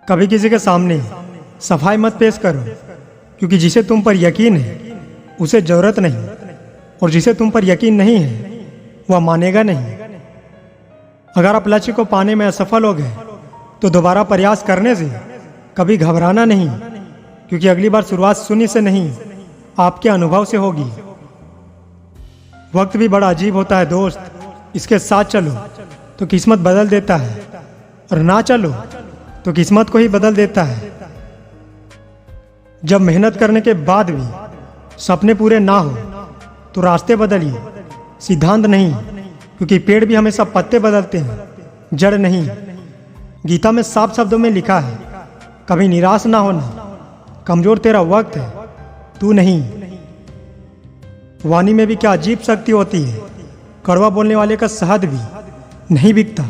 कभी किसी के सामने सफाई मत पेश करो, क्योंकि जिसे तुम पर यकीन है उसे जरूरत नहीं, और जिसे तुम पर यकीन नहीं है वह मानेगा नहीं। अगर आप लक्ष्य को पाने में असफल हो गए तो दोबारा प्रयास करने से कभी घबराना नहीं, क्योंकि अगली बार शुरुआत शून्य से नहीं आपके अनुभव से होगी। वक्त भी बड़ा अजीब होता है दोस्त, इसके साथ चलो तो किस्मत बदल देता है, और ना चलो तो किस्मत को ही बदल देता है। जब मेहनत करने के बाद भी सपने पूरे ना हो तो रास्ते बदलिए, सिद्धांत नहीं, क्योंकि पेड़ भी हमेशा पत्ते बदलते हैं, जड़ नहीं। गीता में साफ शब्दों में लिखा है, कभी निराश ना होना, कमजोर तेरा वक्त है, तू नहीं। वाणी में भी क्या अजीब शक्ति होती है। कड़वा बोलने वाले का शहद भी नहीं बिकता,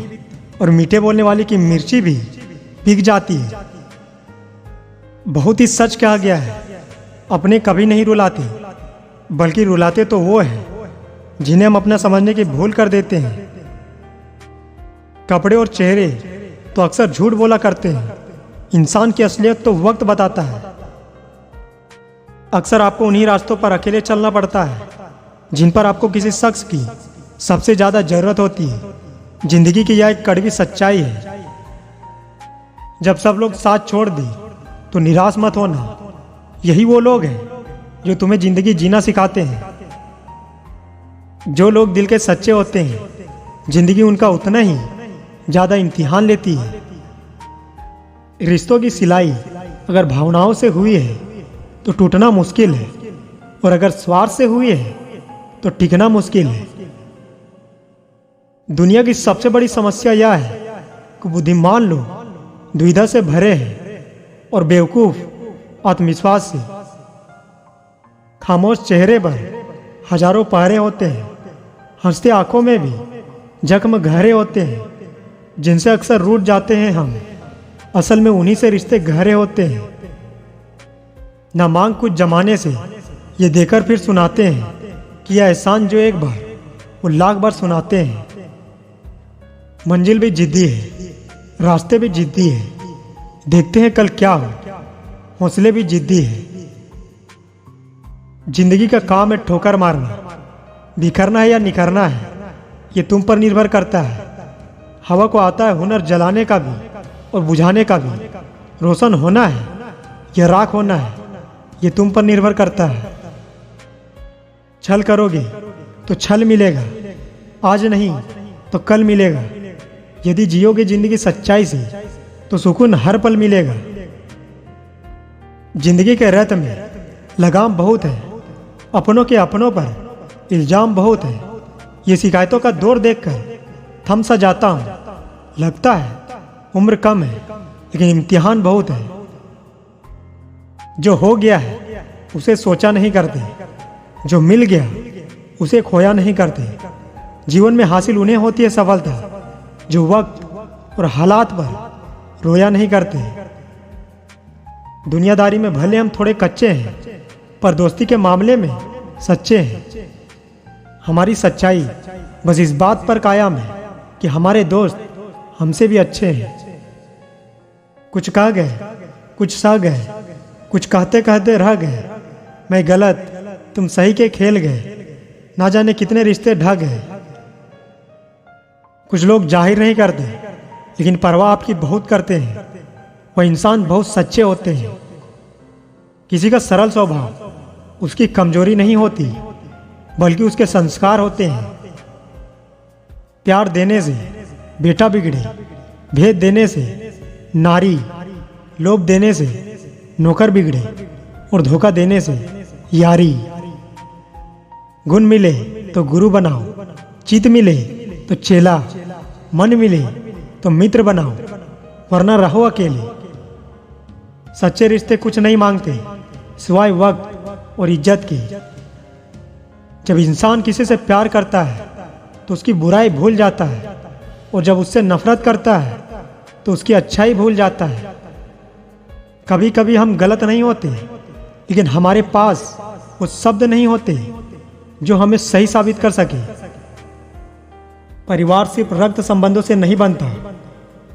और मीठे बोलने वाले की मिर्ची भी बिक जाती है। बहुत ही सच कहा गया है, अपने कभी नहीं रुलाते, बल्कि रुलाते तो वो है जिन्हें हम अपना समझने की भूल कर देते हैं। कपड़े और चेहरे तो अक्सर झूठ बोला करते हैं, इंसान की असलियत तो वक्त बताता है। अक्सर आपको उन्हीं रास्तों पर अकेले चलना पड़ता है जिन पर आपको किसी शख्स की सबसे ज्यादा जरूरत होती है। जिंदगी की यह एक कड़वी सच्चाई है। जब सब लोग साथ छोड़ दें तो निराश मत होना, यही वो लोग हैं जो तुम्हें जिंदगी जीना सिखाते हैं। जो लोग दिल के सच्चे होते हैं, जिंदगी उनका उतना ही ज्यादा इम्तिहान लेती है। रिश्तों की सिलाई अगर भावनाओं से हुई है तो टूटना मुश्किल है, और अगर स्वार्थ से हुई है तो टिकना मुश्किल है। दुनिया की सबसे बड़ी समस्या यह है कि बुद्धिमान लोग द्विधा से भरे हैं और बेवकूफ आत्मविश्वास से। खामोश चेहरे पर हजारों पहरे होते हैं, हंसते आंखों में भी जख्म गहरे होते हैं, जिनसे अक्सर रूठ जाते हैं हम। असल में उन्हीं से रिश्ते गहरे होते हैं। ना मांग कुछ जमाने से ये देकर फिर सुनाते हैं कि यह एहसान जो एक बार वो लाख बार सुनाते हैं। मंजिल भी जिद्दी है, रास्ते भी जिद्दी है, देखते हैं कल क्या हो, हौसले भी जिद्दी है। जिंदगी का काम है ठोकर मारना, बिखरना है या निखरना है ये तुम पर निर्भर करता है। हवा को आता है हुनर जलाने का भी और बुझाने का भी। रोशन होना है या राख होना है ये तुम पर निर्भर करता है। छल करोगे तो छल मिलेगा, आज नहीं तो कल मिलेगा। यदि जियोगे जिंदगी सच्चाई से तो सुकून हर पल मिलेगा। जिंदगी के रत में लगाम बहुत है, अपनों के अपनों पर इल्जाम बहुत है। ये शिकायतों का दौर देखकर थम सा जाता हूं। लगता है उम्र कम है, लेकिन इम्तिहान बहुत है। जो हो गया है उसे सोचा नहीं करते, जो मिल गया उसे खोया नहीं करते। जीवन में हासिल उन्हें होती है सफलता जो वक्त और हालात पर रोया नहीं करते। दुनियादारी में भले हम थोड़े कच्चे हैं, पर दोस्ती के मामले में सच्चे हैं। हमारी सच्चाई बस इस बात पर कायम है कि हमारे दोस्त हमसे भी अच्छे हैं। कुछ कह गए, कुछ सह गए, कुछ कहते कहते रह गए। मैं गलत, तुम सही के खेल गए, ना जाने कितने रिश्ते ढह गए। कुछ लोग जाहिर नहीं करते, लेकिन परवाह आपकी बहुत करते हैं। वह इंसान बहुत सच्चे होते हैं। किसी का सरल स्वभाव उसकी कमजोरी नहीं होती, बल्कि उसके संस्कार होते हैं। प्यार देने से बेटा बिगड़े, भेद देने से नारी, लोभ देने से नौकर बिगड़े, और धोखा देने से यारी। गुण मिले तो गुरु बनाओ, चित मिले तो चेला, मन मिले तो मित्र बनाओ, वरना रहो अकेले। सच्चे रिश्ते कुछ नहीं मांगते सिवाय वक्त और इज्जत की। जब इंसान किसी से प्यार करता है तो उसकी बुराई भूल जाता है, और जब उससे नफरत करता है तो उसकी अच्छाई भूल जाता है। कभी कभी हम गलत नहीं होते, लेकिन हमारे पास वो शब्द नहीं होते जो हमें सही साबित कर सके। परिवार सिर्फ रक्त संबंधों से नहीं बनता।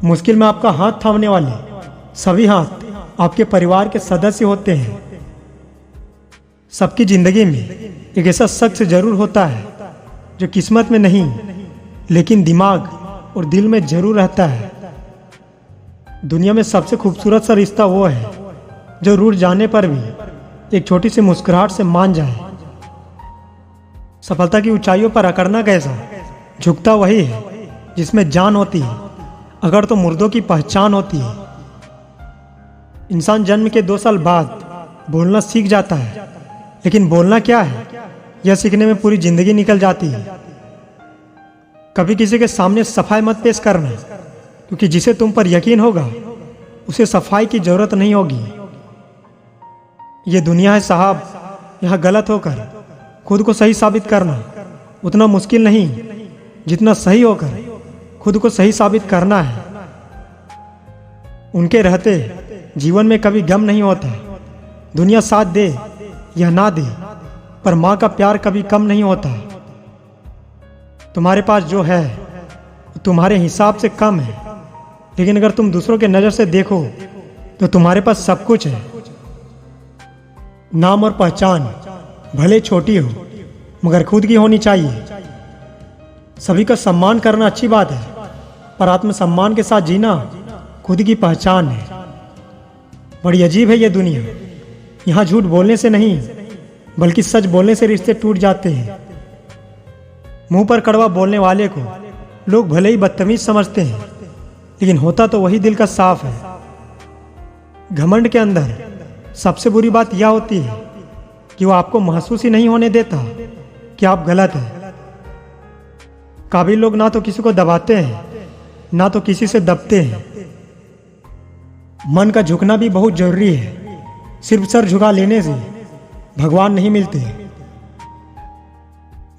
मुश्किल में आपका हाथ थामने वाले सभी हाथ आपके परिवार के सदस्य होते हैं। सबकी जिंदगी में एक ऐसा शख्स जरूर होता है जो किस्मत में नहीं लेकिन दिमाग और दिल में जरूर रहता है। दुनिया में सबसे खूबसूरत सा रिश्ता वो है जो रूठ जाने पर भी एक छोटी सी मुस्कुराहट से मान जाए। सफलता की ऊंचाइयों पर अकड़ना कैसा, झुकता वही है जिसमें जान होती है, अगर तो मुर्दों की पहचान होती है। इंसान जन्म के 2 साल बाद बोलना सीख जाता है, लेकिन बोलना क्या है यह सीखने में पूरी जिंदगी निकल जाती है। कभी किसी के सामने सफाई मत पेश करना, क्योंकि जिसे तुम पर यकीन होगा उसे सफाई की जरूरत नहीं होगी। ये दुनिया है साहब, यहाँ गलत होकर खुद को सही साबित करना उतना मुश्किल नहीं जितना सही होकर खुद को सही साबित करना है। उनके रहते जीवन में कभी गम नहीं होता। दुनिया साथ दे या ना दे, पर माँ का प्यार कभी कम नहीं होता। तुम्हारे पास जो है वो तुम्हारे हिसाब से कम है, लेकिन अगर तुम दूसरों के नज़र से देखो तो तुम्हारे पास सब कुछ है। नाम और पहचान भले छोटी हो मगर खुद की होनी चाहिए। सभी का सम्मान करना अच्छी बात है, पर आत्मसम्मान के साथ जीना खुद की पहचान है। बड़ी अजीब है ये दुनिया, यहाँ झूठ बोलने से नहीं बल्कि सच बोलने से रिश्ते टूट जाते हैं। मुंह पर कड़वा बोलने वाले को लोग भले ही बदतमीज समझते हैं, लेकिन होता तो वही दिल का साफ है। घमंड के अंदर सबसे बुरी बात यह होती है कि वो आपको महसूस ही नहीं होने देता कि आप गलत हैं। काबिल लोग ना तो किसी को दबाते हैं ना तो किसी से दबते हैं। मन का झुकना भी बहुत जरूरी है। सिर्फ सर झुका लेने से भगवान नहीं मिलते।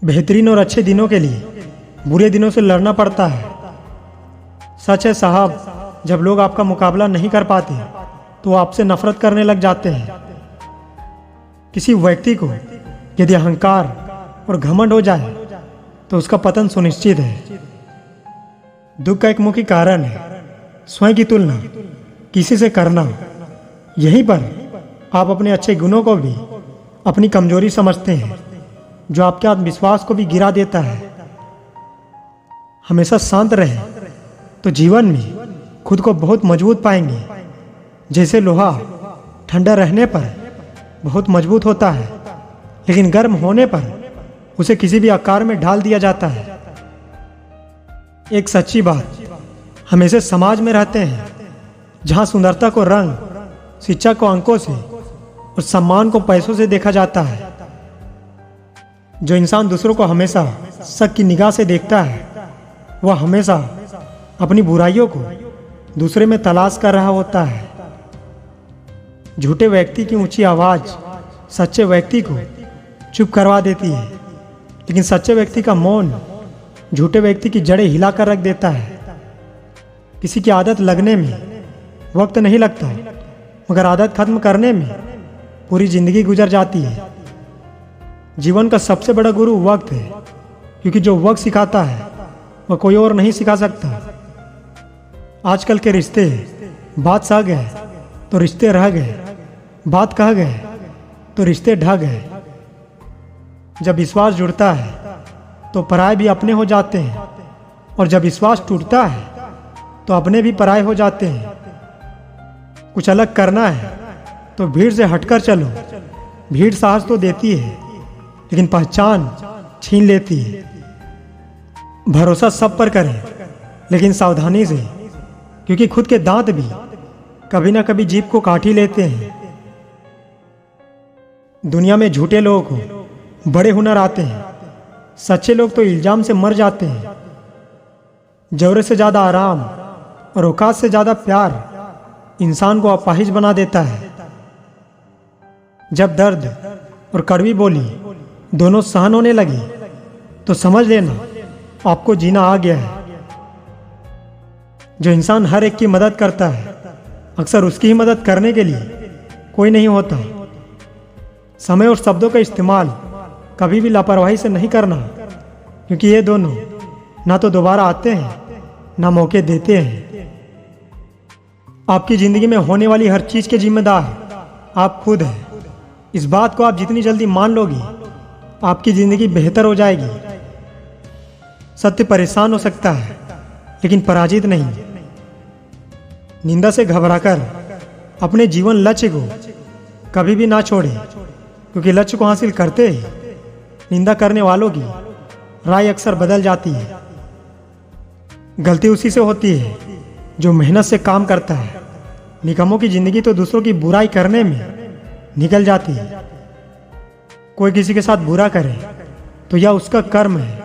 बेहतरीन और अच्छे दिनों के लिए बुरे दिनों से लड़ना पड़ता है। सच है साहब, जब लोग आपका मुकाबला नहीं कर पाते तो वो आपसे नफरत करने लग जाते हैं। किसी व्यक्ति को यदि अहंकार और घमंड हो जाए तो उसका पतन सुनिश्चित है। दुख का एक मुख्य कारण है स्वयं की तुलना किसी से करना। यहीं पर आप अपने अच्छे गुणों को भी अपनी कमजोरी समझते हैं, जो आपके आत्मविश्वास को भी गिरा देता है। हमेशा शांत रहे तो जीवन में खुद को बहुत मजबूत पाएंगे। जैसे लोहा ठंडा रहने पर बहुत मजबूत होता है, लेकिन गर्म होने पर उसे किसी भी आकार में ढाल दिया जाता है। एक सच्ची बात, हमेशा समाज में रहते हैं जहां सुंदरता को रंग, शिक्षा को अंकों से और सम्मान को पैसों से देखा जाता है। जो इंसान दूसरों को हमेशा शक की निगाह से देखता है वह हमेशा अपनी बुराइयों को दूसरे में तलाश कर रहा होता है। झूठे व्यक्ति की ऊंची आवाज सच्चे व्यक्ति को चुप करवा देती है, लेकिन सच्चे व्यक्ति का मौन झूठे व्यक्ति की जड़ें हिलाकर रख देता है। किसी की आदत लगने में वक्त नहीं लगता, मगर आदत खत्म करने में पूरी जिंदगी गुजर जाती है। जीवन का सबसे बड़ा गुरु वक्त है, क्योंकि जो वक्त सिखाता है वह कोई और नहीं सिखा सकता। आजकल के रिश्ते बात सह गए तो रिश्ते रह गए, बात कह गए तो रिश्ते ढह गए। जब विश्वास जुड़ता है तो पराये भी अपने हो जाते हैं, और जब विश्वास टूटता है तो अपने भी पराये हो जाते हैं। कुछ अलग करना है तो भीड़ से हटकर चलो। भीड़ साहस तो देती है, लेकिन पहचान छीन लेती है। भरोसा सब पर करें, लेकिन सावधानी से, क्योंकि खुद के दांत भी कभी ना कभी जीभ को काट ही लेते हैं। दुनिया में झूठे लोगों को बड़े हुनर आते हैं, सच्चे लोग तो इल्जाम से मर जाते हैं। जरूरत से ज्यादा आराम और औकात से ज्यादा प्यार इंसान को अपाहिज बना देता है। जब दर्द और कड़वी बोली दोनों सहन होने लगे तो समझ लेना आपको जीना आ गया है। जो इंसान हर एक की मदद करता है, अक्सर उसकी ही मदद करने के लिए कोई नहीं होता। समय और शब्दों का इस्तेमाल कभी भी लापरवाही से नहीं करना, क्योंकि ये दोनों ना तो दोबारा आते हैं ना मौके देते हैं। आपकी ज़िंदगी में होने वाली हर चीज़ के जिम्मेदार आप खुद हैं। इस बात को आप जितनी जल्दी मान लोगे आपकी ज़िंदगी बेहतर हो जाएगी। सत्य परेशान हो सकता है लेकिन पराजित नहीं। निंदा से घबराकर अपने जीवन लक्ष्य को कभी भी ना छोड़े, क्योंकि लक्ष्य को हासिल करते ही निंदा करने वालों की राय अक्सर बदल जाती है। गलती उसी से होती है जो मेहनत से काम करता है। निकम्मों की जिंदगी तो दूसरों की बुराई करने में निकल जाती है। कोई किसी के साथ बुरा करे तो यह उसका कर्म है,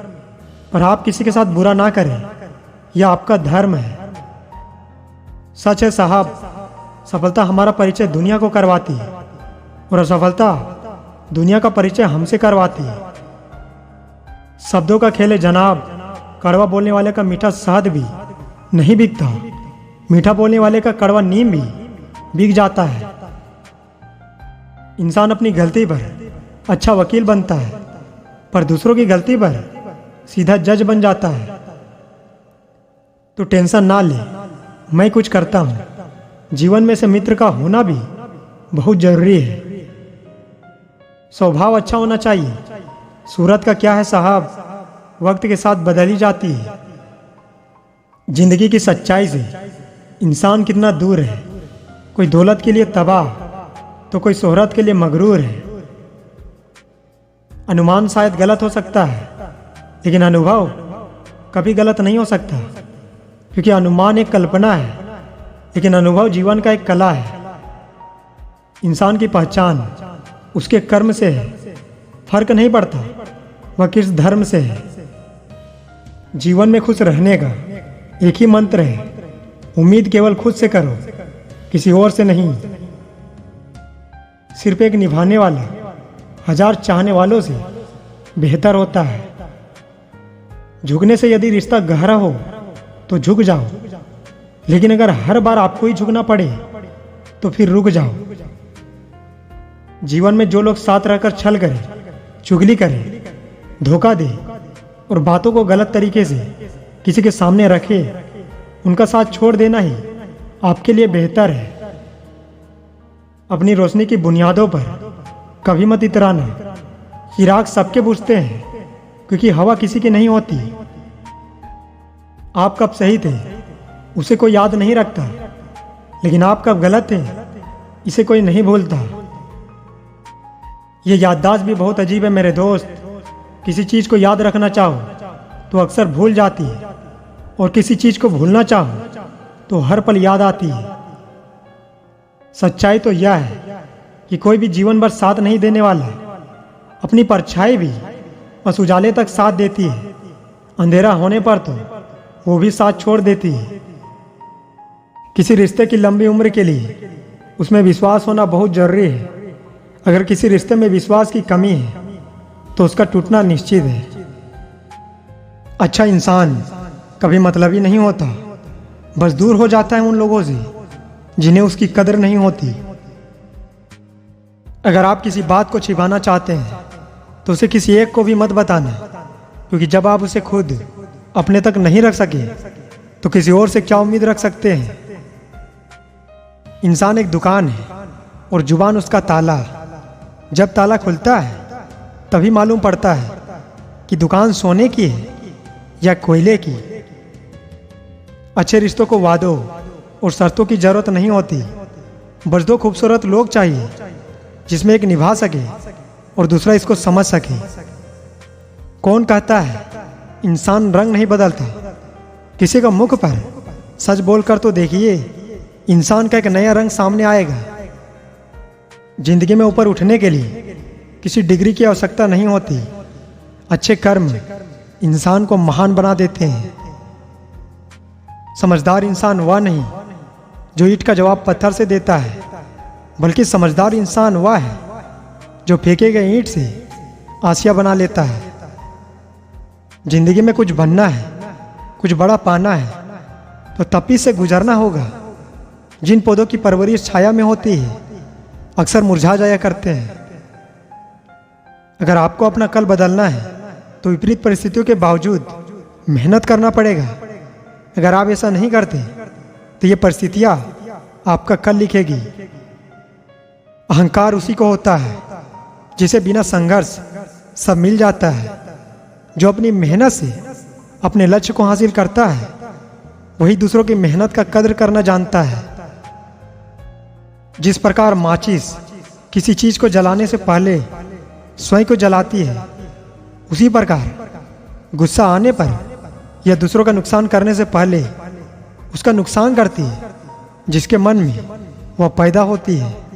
पर आप किसी के साथ बुरा ना करें यह आपका धर्म है। सच है साहब, सफलता हमारा परिचय दुनिया को करवाती है और असफलता दुनिया का परिचय हमसे करवाती है। शब्दों का खेल है जनाब, कड़वा बोलने वाले का मीठा शहद भी नहीं बिकता, मीठा बोलने वाले का कड़वा नीम भी बिक जाता है। इंसान अपनी गलती पर अच्छा वकील बनता है, पर दूसरों की गलती पर सीधा जज बन जाता है। तो टेंशन ना ले, मैं कुछ करता हूं। जीवन में से मित्र का होना भी बहुत जरूरी है। स्वभाव अच्छा होना चाहिए। सूरत का क्या है साहब, वक्त के साथ बदली जाती है। जिंदगी की सच्चाई से इंसान कितना दूर है। कोई दौलत के लिए तबाह तो कोई शोहरत के लिए मगरूर है। अनुमान शायद गलत हो सकता है लेकिन अनुभव कभी गलत नहीं हो सकता, क्योंकि अनुमान एक कल्पना है लेकिन अनुभव जीवन का एक कला है। इंसान की पहचान उसके कर्म से है, फर्क नहीं पड़ता वह किस धर्म से है। जीवन में खुश रहने का एक ही मंत्र है, उम्मीद केवल खुद से करो, किसी और से नहीं। सिर्फ एक निभाने वाला हजार चाहने वालों से बेहतर होता है। झुकने से यदि रिश्ता गहरा हो तो झुक जाओ, लेकिन अगर हर बार आपको ही झुकना पड़े तो फिर रुक जाओ। जीवन में जो लोग साथ रहकर छल करे, चुगली करे, धोखा दे और बातों को गलत तरीके से किसी के सामने रखे, उनका साथ छोड़ देना ही आपके लिए बेहतर है। अपनी रोशनी की बुनियादों पर कभी मत इतराना। चिराग सबके बुझते हैं क्योंकि हवा किसी की नहीं होती। आप कब सही थे उसे कोई याद नहीं रखता, लेकिन आप कब गलत थे इसे कोई नहीं भूलता। ये याददाश्त भी बहुत अजीब है मेरे दोस्त। किसी चीज को याद रखना चाहो तो अक्सर भूल जाती है, और किसी चीज को भूलना चाहो तो हर पल याद आती है। सच्चाई तो यह है कि कोई भी जीवन भर साथ नहीं देने वाला। अपनी परछाई भी बस उजाले तक साथ देती है, अंधेरा होने पर तो वो भी साथ छोड़ देती है। किसी रिश्ते की लंबी उम्र के लिए उसमें विश्वास होना बहुत जरूरी है। अगर किसी रिश्ते में विश्वास की कमी है तो उसका टूटना निश्चित है। अच्छा इंसान कभी मतलबी नहीं होता, बस दूर हो जाता है उन लोगों से जिन्हें उसकी कदर नहीं होती। अगर आप किसी बात को छिपाना चाहते हैं तो उसे किसी एक को भी मत बताना, क्योंकि जब आप उसे खुद अपने तक नहीं रख सके तो किसी और से क्या उम्मीद रख सकते हैं। इंसान एक दुकान है और जुबान उसका ताला। जब ताला खुलता है तभी मालूम पड़ता है कि दुकान सोने की है या कोयले की। अच्छे रिश्तों को वादों और शर्तों की जरूरत नहीं होती, बस दो खूबसूरत लोग चाहिए जिसमें एक निभा सके और दूसरा इसको समझ सके। कौन कहता है इंसान रंग नहीं बदलता? किसी का मुख पर सच बोलकर तो देखिए, इंसान का एक नया रंग सामने आएगा। जिंदगी में ऊपर उठने के लिए किसी डिग्री की आवश्यकता नहीं होती। अच्छे कर्म इंसान को महान बना देते हैं। समझदार इंसान वह नहीं जो ईंट का जवाब पत्थर से देता है, बल्कि समझदार इंसान वह है जो फेंके गए ईंट से आसिया बना लेता है। जिंदगी में कुछ बनना है, कुछ बड़ा पाना है तो तपीस से गुजरना होगा। जिन पौधों की परवरिश छाया में होती है अक्सर मुरझा जाया करते हैं। अगर आपको अपना कल बदलना है तो विपरीत परिस्थितियों के बावजूद मेहनत करना पड़ेगा। अगर आप ऐसा नहीं करते तो ये परिस्थितियाँ आपका कल लिखेगी। अहंकार उसी को होता है जिसे बिना संघर्ष सब मिल जाता है। जो अपनी मेहनत से अपने लक्ष्य को हासिल करता है वही दूसरों की मेहनत का कद्र करना जानता है। जिस प्रकार माचिस किसी चीज को जलाने से पहले स्वयं को जलाती है, उसी प्रकार गुस्सा आने पर या दूसरों का नुकसान करने से पहले उसका नुकसान करती है जिसके मन में वह पैदा होती है।